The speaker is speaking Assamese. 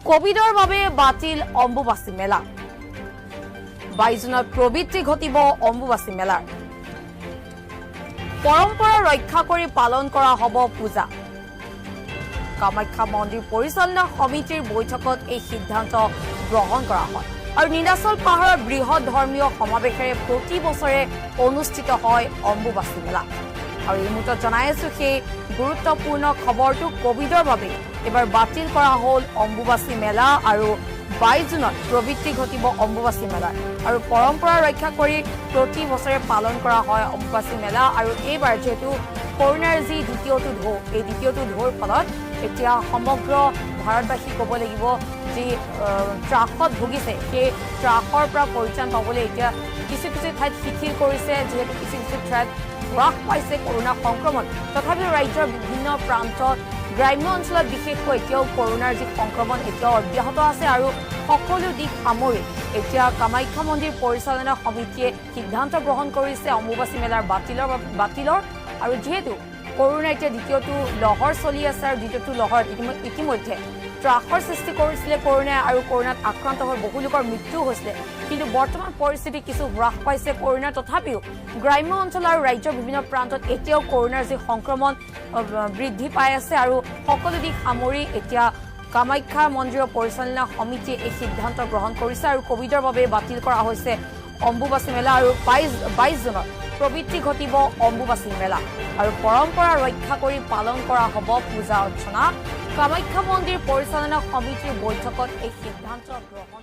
কোভিডৰ বাবে বাতিল অম্বুবাচী মেলা 22 জুনত প্ৰবৃত্তি ঘটিব অম্বুবাচী মেলাৰ পৰম্পৰা ৰক্ষা কৰি পালন কৰা হ'ব পূজা কামাখ্যা মন্দিৰ পৰিচালনা সমিতিৰ বৈঠকত এই সিদ্ধান্ত গ্ৰহণ কৰা হয় আৰু নীলাচল পাহাৰৰ বৃহৎ ধৰ্মীয় সমাৱেশেৰে প্ৰতি বছৰে অনুষ্ঠিত হয় অম্বুবাচী মেলা আৰু এই মুহূৰ্তত জনাই আছো সেই গুৰুত্বপূৰ্ণ খবৰটো কোভিডৰ বাবে এবাৰ বাতিল কৰা হ'ল অম্বুবাচী মেলা আৰু 22 জুনত প্ৰবৃত্তি ঘটিব অম্বুবাচী মেলা আৰু পৰম্পৰা ৰক্ষা কৰি প্ৰতি বছৰে পালন কৰা হয় অম্বুবাচী মেলা আৰু এইবাৰ যেহেতু কৰোনাৰ যি দ্বিতীয়টো ঢৌ এই দ্বিতীয়টো ঢৌৰ ফলত এতিয়া সমগ্ৰ ভাৰতবাসী ক'ব লাগিব যি ত্ৰাসত ভুগিছে সেই ত্ৰাসৰ পৰা পৰিত্ৰাণ পাবলৈ এতিয়া কিছু কিছু ঠাইত শিথিল কৰিছে যিহেতু কিছু কিছু ঠাইত হ্ৰাস পাইছে কৰোনা সংক্ৰমণ তথাপিও ৰাজ্যৰ বিভিন্ন প্ৰান্তত গ্ৰাম্য অঞ্চলত বিশেষকৈ এতিয়াও কৰোনাৰ যি সংক্ৰমণ এতিয়াও অব্যাহত আছে আৰু সকলো দিশ সামৰি এতিয়া কামাখ্যা মন্দিৰ পৰিচালনা সমিতিয়ে সিদ্ধান্ত গ্ৰহণ কৰিছে অম্বুবাচী মেলাৰ বাতিলৰ আৰু যেহেতু কৰোনা এতিয়া দ্বিতীয়টো লহৰ চলি আছে আৰু দ্বিতীয়টো লহৰ ইতিমধ্যে ত্ৰাসৰ সৃষ্টি কৰিছিলে কৰোনাই আৰু কৰোনাত আক্ৰান্ত হৈ বহু লোকৰ মৃত্যু হৈছিলে কিন্তু বৰ্তমান পৰিস্থিতি কিছু হ্ৰাস পাইছে কৰোনাৰ তথাপিও গ্ৰাম্য অঞ্চল আৰু ৰাজ্যৰ বিভিন্ন প্ৰান্তত এতিয়াও কৰোনাৰ যি সংক্ৰমণ বৃদ্ধি পাই আছে আৰু সকলো দিশ সামৰি এতিয়া কামাখ্যা মন্দিৰৰ পৰিচালনা সমিতিয়ে এই সিদ্ধান্ত গ্ৰহণ কৰিছে আৰু কোভিডৰ বাবে বাতিল কৰা হৈছে অম্বুবাচী মেলা আৰু 22 জুনত প্ৰবৃত্তি ঘটিব অম্বুবাচী মেলা আৰু পৰম্পৰা ৰক্ষা কৰি পালন কৰা হ'ব পূজা অৰ্চনা কামাখ্যা মন্দিৰ পৰিচালনা সমিতিৰ বৈঠকত এই সিদ্ধান্ত গ্ৰহণ